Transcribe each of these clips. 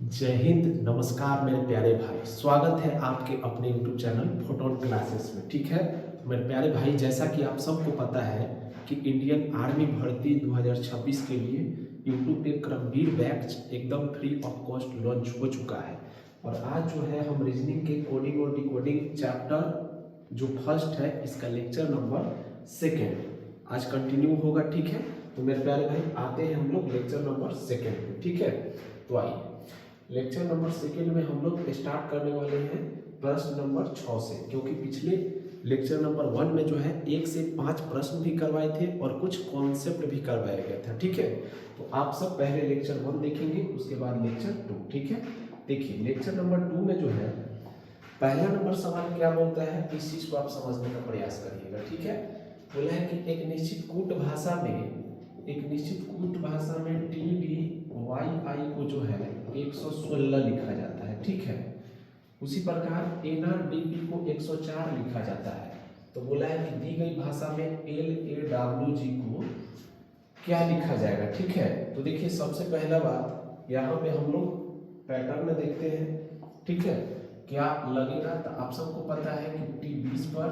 जय हिंद। नमस्कार मेरे प्यारे भाई, स्वागत है आपके अपने YouTube चैनल फोटोन क्लासेस में। ठीक है, तो मेरे प्यारे भाई, जैसा कि आप सबको पता है कि इंडियन आर्मी भर्ती 2026 के लिए YouTube पे क्रमवीर बैच एकदम फ्री ऑफ कॉस्ट लॉन्च हो चुका है। और आज जो है हम रीजनिंग के कोडिंग और डिकोडिंग चैप्टर जो फर्स्ट है, इसका लेक्चर नंबर सेकेंड आज कंटिन्यू होगा। ठीक है, तो मेरे प्यारे भाई आते हैं हम लोग लेक्चर नंबर सेकेंड में। ठीक है, तो आइए लेक्चर नंबर सेकेंड में हम लोग स्टार्ट करने वाले हैं प्रश्न नंबर 6 से, क्योंकि पिछले लेक्चर नंबर 1 में जो है 1 से 5 प्रश्न भी करवाए थे और कुछ कॉन्सेप्ट भी करवाया गया था। ठीक है, तो आप सब पहले लेक्चर 1 देखेंगे, उसके बाद लेक्चर 2। ठीक है, देखिए लेक्चर नंबर 2 में जो है पहला नंबर सवाल क्या बोलता है, इस चीज को आप समझने का प्रयास करिएगा। ठीक है, बोला है कि एक निश्चित कूट भाषा में टी डी वाई आई को जो है 116 लिखा जाता है। ठीक है, उसी प्रकार एन आर डी पी को 104 लिखा जाता है। तो बोला है कि दी गई भाषा में एल ए डब्ल्यू जी को क्या लिखा जाएगा। ठीक है, तो देखिए सबसे पहला बात यहाँ पे हम लोग पैटर्न में देखते हैं। ठीक है, क्या लगेगा, तो आप सबको पता है कि टी 20 पर,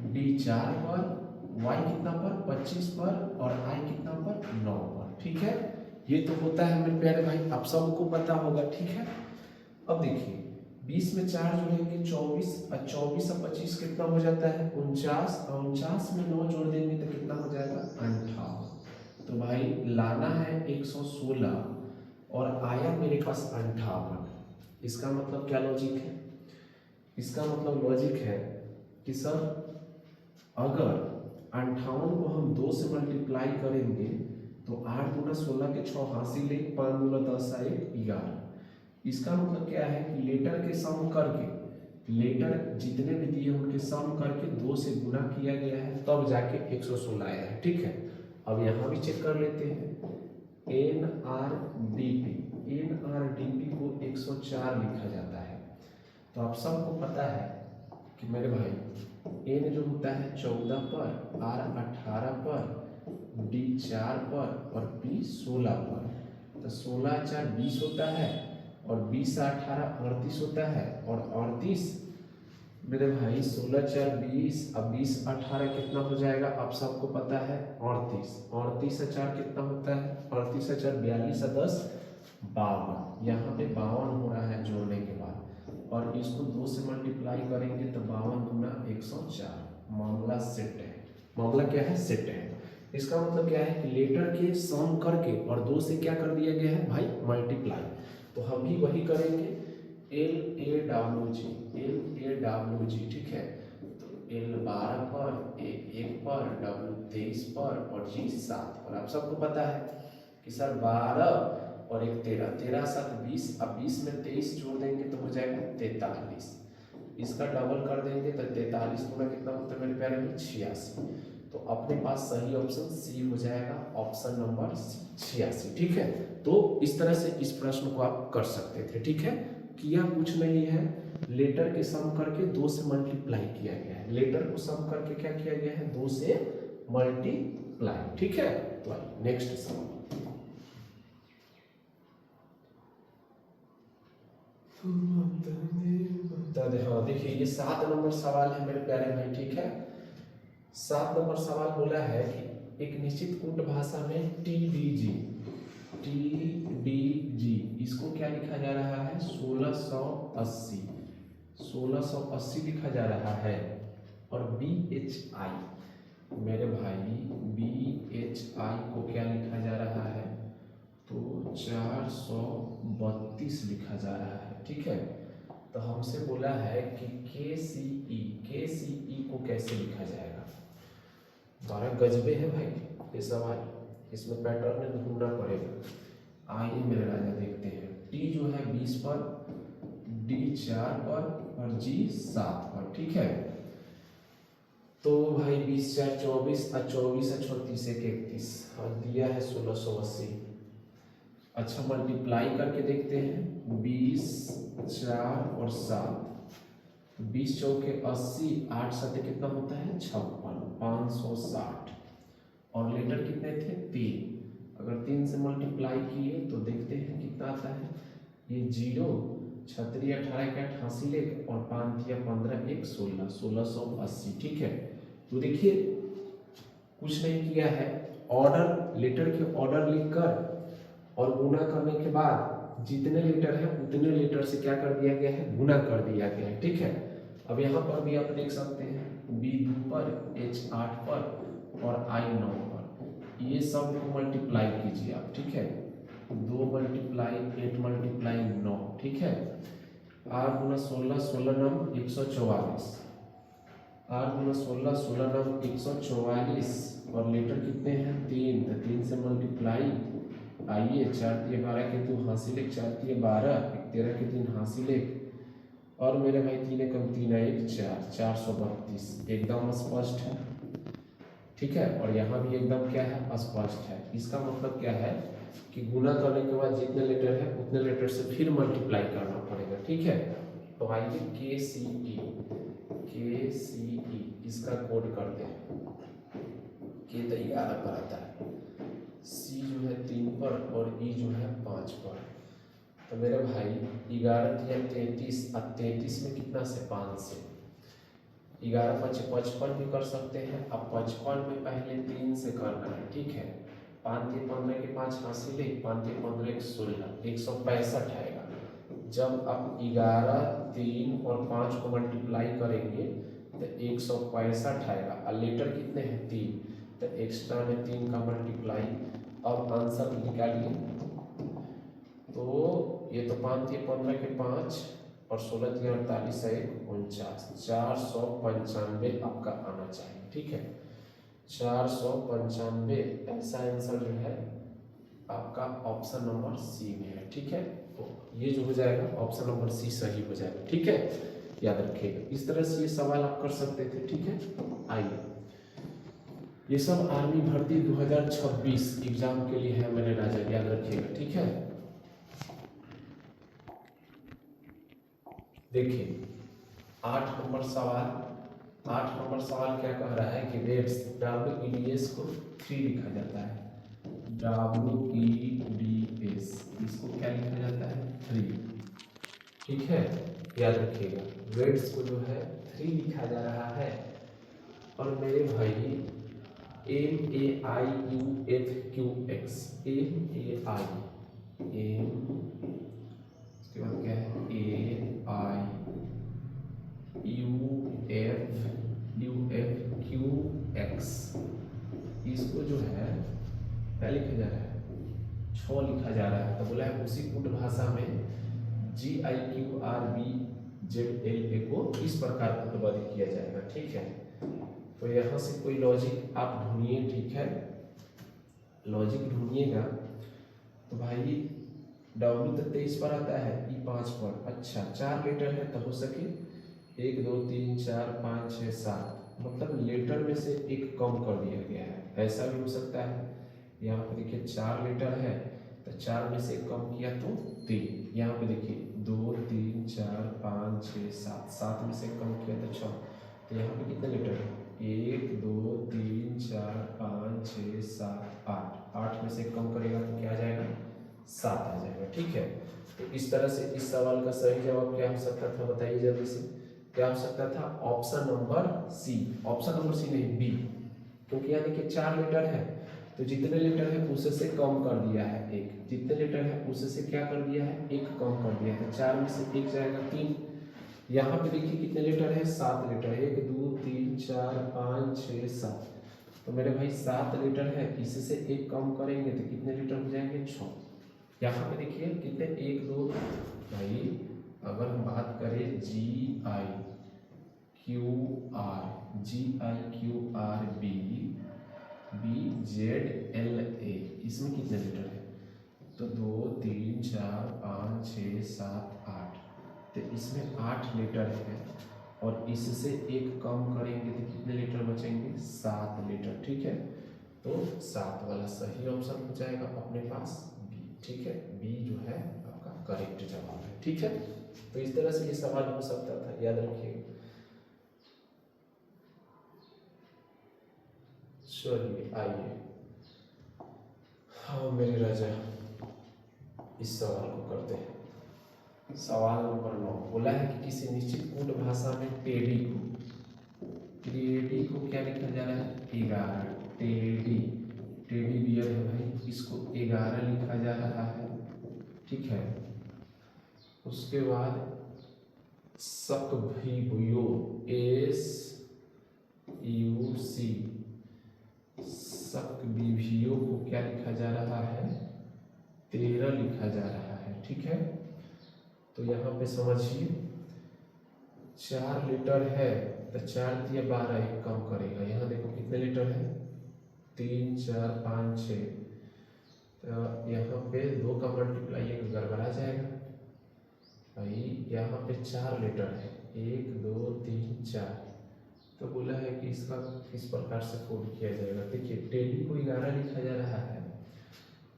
डी 4 पर, वाई कितना पर 25 पर और आई कितना पर 9 पर। ठीक है, ये तो होता है मेरे प्यारे भाई, आप सबको पता होगा। ठीक है, अब देखिए 20 में 4 जोड़ेंगे 24 और 24 और 25 कितना हो जाता है 49 और 49 में 9 जोड़ देंगे तो कितना हो जाएगा 58। तो भाई लाना है 116 और आया मेरे पास 58। इसका मतलब क्या लॉजिक है, इसका मतलब लॉजिक है कि सर अगर 58 को हम 2 से मल्टीप्लाई करेंगे तो 8 दूना 16 के 6 हासिल 1, 5 दूना 10 आए 11। इसका मतलब क्या है कि लेटर के सम करके, लेटर जितने भी दिए उनके सम करके 2 से गुना किया गया है, तब जाके 116 आया है। ठीक है, अब यहाँ भी चेक कर लेते हैं। एन आर डी पी को 104 लिखा जाता है। तो आप सबको पता है कि मेरे भाई एन जो होता है 14 पर, आर 18 पर, डी 4 पर और पी 16 पर। तो 16 4 20 होता है और 20 18 38 होता है। और 38 मेरे भाई 16 4 20 अब 20 18 कितना हो जाएगा, आप सबको पता है 38। 38 से 4 कितना होता है, 38 से 4 42 और 10 52। यहाँ पे 52 हो रहा है जोड़ने के बाद, और इसको 2 से मल्टीप्लाई करेंगे तो 52 दूना 104। मामला सेट है, मामला क्या है, सेट है। इसका मतलब क्या है कि लेटर के सम करके और 2 से क्या कर दिया गया है भाई, मल्टीप्लाई। तो हम भी वही करेंगे, एल ए डब्ल्यू जी। ठीक है, तो एल 12 पर, ए 1 पर, डब्ल्यू 23 पर और जी 7 पर। आप सबको पता है कि सर 12 और 1 13, 13 7 20, अब 20 में 23 जोड़ देंगे तो हो जाएगा 43। इसका डबल कर देंगे तो 43 गुना कितना होता है मेरे प्यारे में 86। तो अपने पास सही ऑप्शन सी हो जाएगा, ऑप्शन नंबर 86। ठीक है, तो इस तरह से इस प्रश्न को आप कर सकते थे। ठीक है, किया कुछ नहीं है, लेटर के सम करके 2 से मल्टीप्लाई किया गया है। लेटर को सम करके क्या किया गया है, 2 से मल्टीप्लाई। ठीक है, तो आइए नेक्स्ट सवाल। हाँ देखिए, ये 7 नंबर सवाल है मेरे प्यारे भाई। ठीक है, 7 नंबर सवाल बोला है कि एक निश्चित कूट भाषा में टी डी जी इसको क्या लिखा जा रहा है 1680 लिखा जा रहा है। और बी एच आई मेरे भाई, बी एच आई को क्या लिखा जा रहा है, तो 432 लिखा जा रहा है। ठीक है, तो हमसे बोला है कि के सी ई को कैसे लिखा जाएगा। 12 गजबे है भाई ये सवाल, इसमें पैटर्न ढूंढना पड़ेगा। आइए मेरे राजा देखते हैं। टी जो है 20 पर, डी 4 पर और जी 7 पर। ठीक है, तो भाई 20 4 24 और 24 और 34 1 31 और दिया है 1680। अच्छा मल्टीप्लाई करके देखते हैं, 20 4 और 7, 20 चौके 80, 8 7 कितना होता है 56, 560। और लेटर कितने थे 3, अगर 3 से मल्टीप्लाई किए तो देखते हैं कितना आता है, ये 0 36 18 के 88 लेख और 5 या 15 एक 16 1680। ठीक है, तो देखिए कुछ नहीं किया है, ऑर्डर लेटर के ऑर्डर लिखकर और गुना करने के बाद जितने लीटर है उतने लीटर से क्या कर दिया गया है, गुना कर दिया गया है। ठीक है, अब यहाँ पर भी आप देख सकते हैं B 2 पर, H 8 पर और I 9 पर, ये सब को मल्टीप्लाई कीजिए आप। ठीक है, 2 मल्टीप्लाई 8 मल्टीप्लाई 9। ठीक है, 8 गुना 16 16 9 144, 8 गुना 16 16 9 144 और लीटर कितने हैं 3, तो 3 से मल्टीप्लाई, आइए 4 3 12 के 2 हासिल 1, 4 3 12 13 के 3 हासिल 1 और मेरे भाई 3 कम 3 1 4 432 एकदम स्पष्ट है। ठीक है, और यहाँ भी एकदम क्या है, स्पष्ट है। इसका मतलब क्या है कि गुना करने के बाद जितने लेटर है उतने लेटर से फिर मल्टीप्लाई करना पड़ेगा। ठीक है, तो आइए KCE इसका कोड करते हैं। के तो 11 पर आता है, C जो है 3 पर और E जो है 5 पर। तो मेरे भाई 11 या 33 और 33 में कितना से 5 से 11 5 55 भी कर सकते हैं। अब 55 में पहले 3 से करना है। ठीक है, 5 3 15 के 5 हासिल 1, 5 3 15 1 16 165 आएगा। जब आप 11 3 और 5 को मल्टीप्लाई करेंगे तो 165 आएगा और लीटर कितने हैं 3, तो एक्स्ट्रा में 3 का मल्टीप्लाई। अब आंसर निकालिए, तो ये तो 5 3 15 के 5 और 16 3 48 1 49 495 आपका आना चाहिए। ठीक है, 495 ऐसा आंसर जो है आपका ऑप्शन नंबर सी में है। ठीक है, तो ये जो हो जाएगा ऑप्शन नंबर सी सही हो जाएगा। ठीक है, याद रखिएगा, इस तरह से ये सवाल आप कर सकते थे। ठीक है, आइए, ये सब आर्मी भर्ती 2026 एग्जाम के लिए है मेरे राजा, याद रखिएगा। ठीक है, देखिए 8 नंबर सवाल क्या कह रहा है कि रेट्स WEDS को 3 लिखा जाता है। WEDS इसको क्या लिखा जाता है 3। ठीक है, याद रखिएगा, रेट्स को जो है 3 लिखा जा रहा है। और मेरे भाई MAIUFQX उसके बाद क्या है AIUFQX, इसको जो है क्या लिखा जा रहा है 6 लिखा जा रहा है। तो बोला है उसी कूट भाषा में GIQRBZLA को इस प्रकार उत्पन्न किया जाएगा। ठीक है, तो यहाँ से कोई लॉजिक आप ढूंढिए। ठीक है, लॉजिक ढूंढिएगा तो भाई W तो 23 पर आता है, E 5 पर। अच्छा, 4 लेटर है तो हो सके 1 2 3 4 5 6 7, मतलब लेटर में से एक कम कर दिया गया है, ऐसा भी हो सकता है। यहाँ पे देखिए 4 लेटर है तो 4 में से एक कम किया तो 3। यहाँ पे देखिए 2 3 4 5 6 7, 7 में से कम किया तो 6। तो यहाँ पे कितने लेटर है 1 2 3 4 5 6 7 8, 8 में से कम करेगा तो क्या आ जाएगा 7 आ जाएगा। ठीक है, तो इस तरह से इस सवाल का सही जवाब क्या हो सकता था, बताइए जल्दी से। क्या हो सकता था option number C, option number C नहीं बी, क्योंकि यहाँ देखिए 4 लेटर है तो जितने लेटर है उससे कम कर दिया है 1, जितने लेटर है उससे क्या कर दिया है 1 कम कर दिया है। 4 में से 1 जाएगा 3। यहाँ पे देखिए कितने लेटर है 7 लेटर, 1 2 3 4 5 6 7, तो मेरे भाई 7 लेटर है, इससे 1 कम करेंगे तो कितने लेटर हो जाएंगे 6। यहाँ पे देखिए कितने 1 2 भाई, अगर हम बात करें GIQRBZLA, इसमें कितने लेटर है तो 2 3 4 5 6 7 8, तो इसमें 8 लेटर है और इससे 1 कम करेंगे तो कितने लेटर बचेंगे 7 लेटर। ठीक है, तो 7 वाला सही ऑप्शन हो जाएगा अपने पास बी। ठीक है, बी जो है आपका करेक्ट जवाब है। ठीक है, तो इस तरह से ये सवाल हो सकता था, याद रखिएगा। चलिए आइए, हाँ मेरे राजा, इस सवाल को करते हैं। सवाल नंबर 9 बोला है कि किसी निश्चित कूट भाषा में टेडी को क्या लिखा जा रहा है 11। टेडी बियर है भाई, इसको 11 लिखा जा रहा है, ठीक है। उसके बाद सकभियो SUC सकभियो को क्या लिखा जा रहा है 13 लिखा जा रहा है, ठीक है। तो यहाँ पे समझिए 4 लीटर है तो 4 दिया 12, एक कम करेगा। यहाँ देखो कितने लीटर है 3 4 5 6, तो यहाँ पे 2 का मल्टीप्लाई गड़बड़ा जाएगा भाई। यहाँ पे 4 लीटर है 1 2 3 4, तो बोला है कि इसका किस प्रकार से कोड किया जाएगा। देखिए टेडी को 11 लिखा जा रहा है,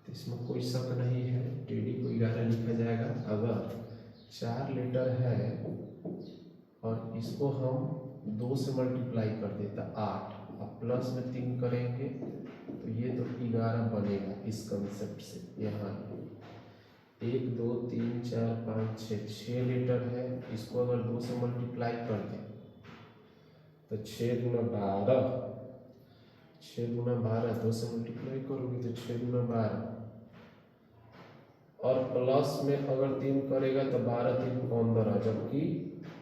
तो इसमें कोई शक नहीं है, टेडी को 11 लिखा जाएगा। अगर 4 लीटर है और इसको हम 2 से मल्टीप्लाई कर देता 8, अब प्लस में 3 करेंगे तो ये तो 11 बनेगा। इस कंसेप्ट से यहाँ 1 2 3 4 5 6 लीटर है, इसको अगर 2 से मल्टीप्लाई कर दें तो 6 गुना 12, 6 गुना 12 2 से मल्टीप्लाई करोगे तो 6 गुना 12, और प्लस में अगर 3 करेगा तो 12 3 15, जबकि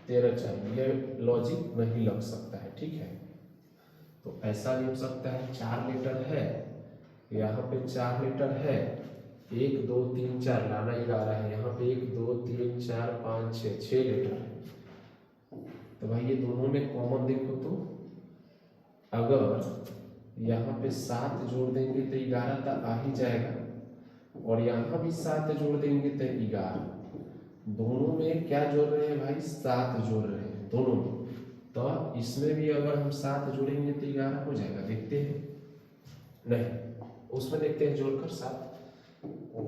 13 चाहिए। ये लॉजिक नहीं लग सकता है, ठीक है। तो ऐसा भी हो सकता है 4 लीटर है, यहाँ पे 4 लीटर है, 1 2 3 4 लाना 11 है, यहाँ पे 1 2 3 4 5 6 लीटर है। तो भाई ये दोनों में कॉमन देखो तो अगर यहाँ पे 7 जोड़ देंगे तो 11 तक आ ही जाएगा, और यहाँ भी 7 जोड़ देंगे तो 11। दोनों में क्या जोड़ रहे हैं भाई 7 जोड़ रहे हैं दोनों में, तो इसमें भी अगर हम 7 जोड़ेंगे तो 11 हो जाएगा। देखते हैं, नहीं उसमें देखते हैं जोड़कर 7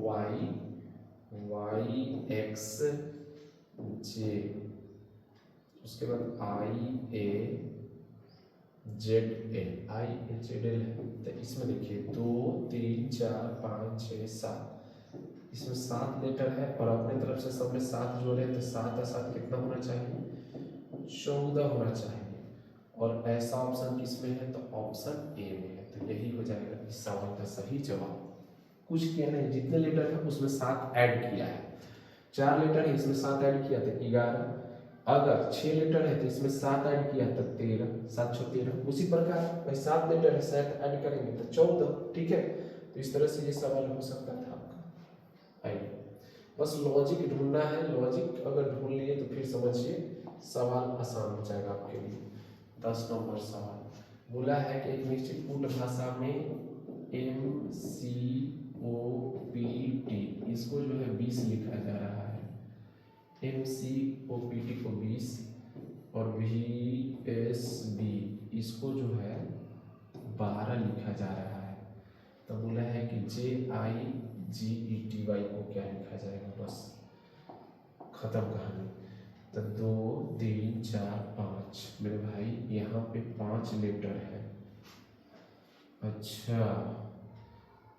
y x j, उसके बाद I A Z L है। तो इसमें देखिए 2 3 4 5 6 7, इसमें 7 लीटर है और अपने तरफ से सब में 7 जोड़े तो 7 और 7 कितना होना चाहिए 14 होना चाहिए, और ऐसा ऑप्शन किसमें है तो ऑप्शन ए में है। तो यही हो जाएगा इस सवाल का सही जवाब। कुछ किया नहीं, जितने लीटर है उसमें 7 ऐड किया है। 4 लीटर है इसमें 7 ऐड किया तो 11, अगर 6 लीटर है तो इसमें 7 ऐड किया तो 13, 7 6 13। उसी प्रकार भाई 7 लीटर है 7 ऐड करेंगे तो 14, ठीक है। तो इस तरह से ये सवाल हो सकता था आपका। आइए बस लॉजिक ढूंढना है, लॉजिक अगर ढूंढ लिए तो फिर समझिए सवाल आसान हो जाएगा आपके लिए। 10 नंबर सवाल बोला है कि एक निश्चित कूट भाषा में MCOPT इसको जो है 20 लिखा जा रहा है, MCOPT को 20, और VSB इसको जो है 12 लिखा जा रहा है। तो बोला है कि JIGETY को क्या लिखा जाएगा, बस खत्म कहानी। तो 2 3 4 5 मेरे भाई यहाँ पे 5 लीटर है। अच्छा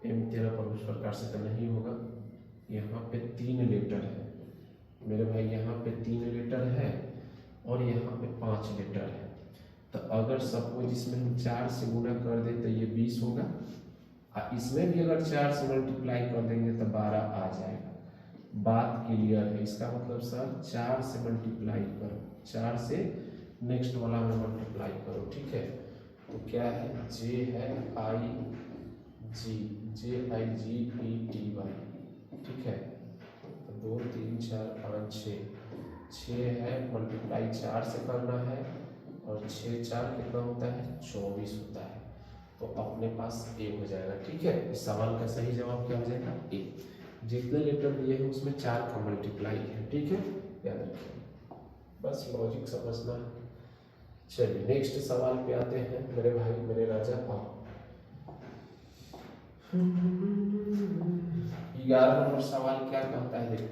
M13 पर उस प्रकार से तो नहीं होगा, यहाँ पे 3 लीटर है मेरे भाई, यहाँ पे 3 लीटर है और यहाँ पे 5 लीटर है। तो अगर सपोज इसमें हम 4 से गुना कर दें तो ये 20 होगा, और इसमें भी अगर 4 से मल्टीप्लाई कर देंगे तो 12 आ जाएगा। बात क्लियर है, इसका मतलब सर 4 से मल्टीप्लाई करो, 4 से नेक्स्ट वाला में मल्टीप्लाई करो, ठीक है। तो क्या है J है JIGETY, ठीक है। तो 2 3 4 5 6 है, मल्टीप्लाई 4 से करना है, और 6 4 कितना होता है 24 होता है। तो अपने पास ए हो जाएगा, ठीक है। इस सवाल का सही जवाब क्या हो जाएगा ए। जितने लीटर दिए हैं उसमें 4 का मल्टीप्लाई है, ठीक है, याद रखिए, बस लॉजिक समझना है। चलिए नेक्स्ट सवाल पे आते हैं मेरे भाई मेरे राजा। आओ 11 नंबर सवाल क्या कहता है, देखो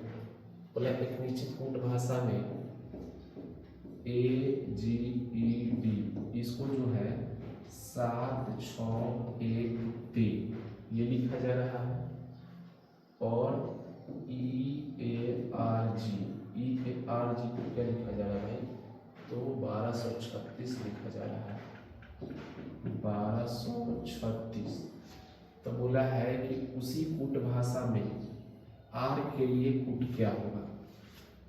बोला एक निश्चित कूट भाषा में AGED इसको जो है 7 6 1 3 ये लिखा जा रहा है, और EARG आर जी को क्या लिखा जा रहा है भाई, तो 1236 लिखा जा रहा है, 1236। तो बोला है कि उसी कूट भाषा में आर के लिए कूट क्या होगा,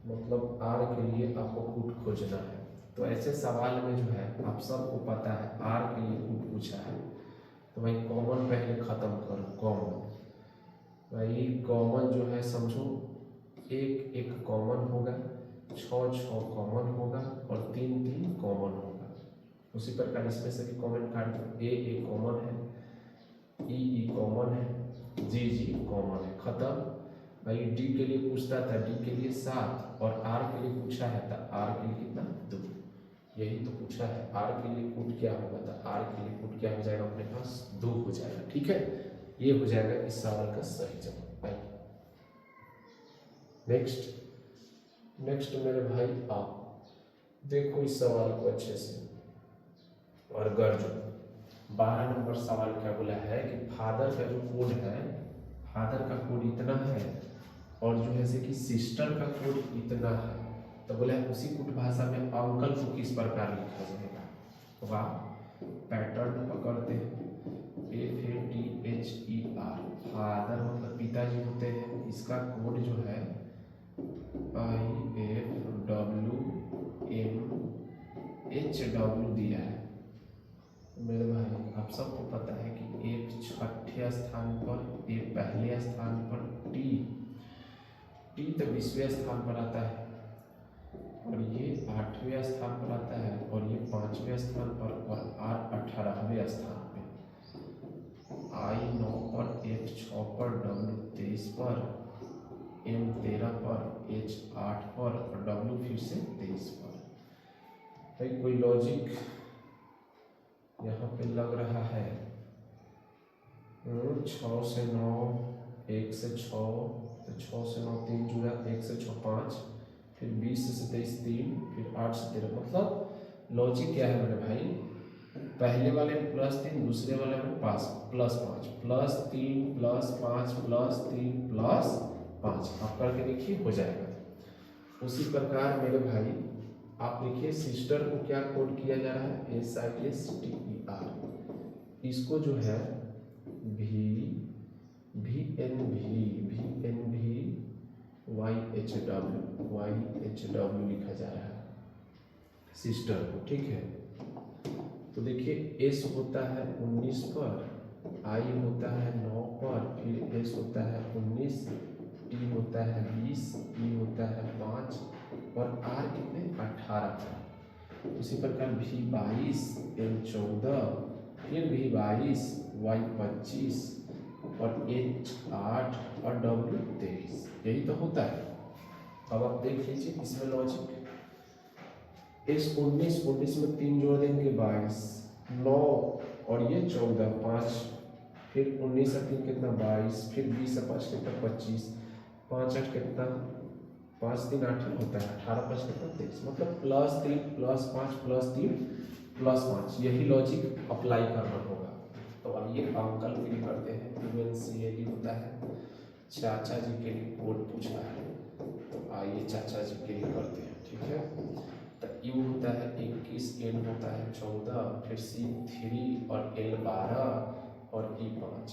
मतलब आर के लिए आपको कूट खोजना है। तो ऐसे सवाल में जो है आप सबको पता है आर के लिए कूट पूछा है, तो भाई कॉमन पहले खत्म करो। कॉमन भाई कॉमन जो है समझो, एक एक कॉमन होगा, 6 कॉमन होगा और 3 कॉमन होगा। उसी प्रकार इसमें से भी कॉमन काट दो, ए कॉमन है, ई कॉमन है, जी कॉमन है, खत्म। भाई डी के लिए पूछता था, डी के लिए 7 और आर के लिए पूछा है, तो आर के लिए कितना 2, यही तो पूछा है। आर के लिए कूट क्या होगा, तो आर के लिए कूट क्या हो जाएगा अपने पास 2 हो जाएगा। ठीक है, ये हो जाएगा इस सवाल का सही जवाब। नेक्स्ट मेरे भाई आप देखो इस सवाल को अच्छे से और गढ़। 12 नंबर सवाल क्या बोला है कि फादर का जो कोड है, फादर का कोड इतना है और जो है कि सिस्टर का कोड इतना है। तो बोला है उसी कूट भाषा में अंकल को किस प्रकार लिखा जाएगा। तो आप पैटर्न पकड़ते हैं, FATHER, फादर मतलब पिताजी होते हैं, इसका कोड जो है IFWMHW दिया है। मेरे भाई आप सबको पता है कि एक छठे स्थान पर, एक पहले स्थान पर, टी तो 20वें स्थान पर आता है और ये 8वें स्थान पर आता है और ये 5वें स्थान पर और आर 18वें स्थान पे, आई 9 पर, F 6 पर, W 23 पर, M 13 पर, H 8 पर और W फिर से 23 पर। भाई कोई लॉजिक यहाँ पे लग रहा है। 6 से 9, 1 से 6, तो 6 से 9 3 जुड़ा, 1 से 6 5, फिर 20 से 23 3, फिर 8 से 13। मतलब लॉजिक क्या है मेरे भाई, पहले वाले में +3, दूसरे वाले में +5, +3 +5 +3 +5, आप करके देखिए हो जाएगा। उसी प्रकार मेरे भाई आप देखिए सिस्टर को क्या कोड किया जा रहा है, SISTER, इसको जो है YHW लिखा जा रहा है सिस्टर को। ठीक है, तो देखिए S होता है 19 पर, I होता है 9 पर, फिर S होता है 19, T होता है 20, E होता है 5 और R कितने 18 पर। उसी प्रकार V 22, L 14, फिर V 22, Y 25 और H 8 और W 23, यही तो होता है। अब आप देख लीजिए इसमें लॉजिक, S 19 में 3 जोड़ देंगे 22, 9 और ये 14, 5, फिर 19 से 3 कितना 22, फिर 20 से 5 कितना 25, 5 8 कितना 5 3 8 होता है, 18 5 कितना 23, मतलब +3 +5 +3 +5, यही लॉजिक अप्लाई करना होगा। तो अब ये अंकल के लिए करते हैं, UNCLE होता है, चाचा जी के लिए कोड पूछा है, तो आइए चाचा जी के लिए करते हैं। ठीक है, तो U होता है 21, N होता है 14, फिर C 3 और L 12 और E 5।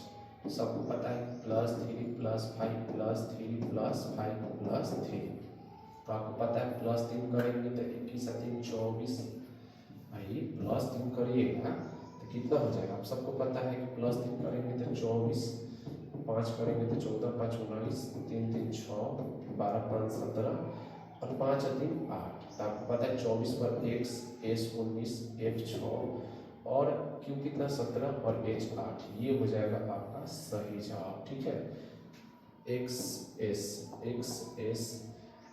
सबको पता है +3 +5 +3 +5 +3, तो आपको पता है +3 करेंगे तो 21 3 24, भाई +3 करिएगा तो कितना हो जाएगा, आप सबको पता है कि +3 करेंगे तो 24, 5 करेंगे तो 14 5 19, 3 3 6, 12 5 17 और 5 3 8। तो आपको पता है 24 पर X, S 19, F 6 और Q कितना 17 और H 8, ये हो जाएगा आपका सही जवाब। ठीक है, XS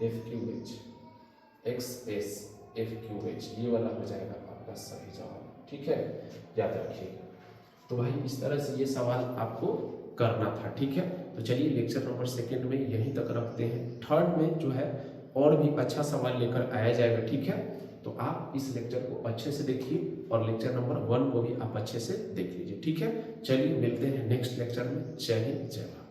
FQH, XS FQH, ये वाला हो जाएगा आपका सही जवाब। ठीक है, याद रखिएगा। तो भाई इस तरह से ये सवाल आपको करना था। ठीक है, तो चलिए लेक्चर नंबर 2 में यहीं तक रखते हैं। 3rd में जो है और भी अच्छा सवाल लेकर आया जाएगा। ठीक है, तो आप इस लेक्चर को अच्छे से देखिए और लेक्चर नंबर 1 को भी आप अच्छे से देख लीजिए। ठीक है, चलिए मिलते हैं नेक्स्ट लेक्चर में। जय हिंद, जय भारत।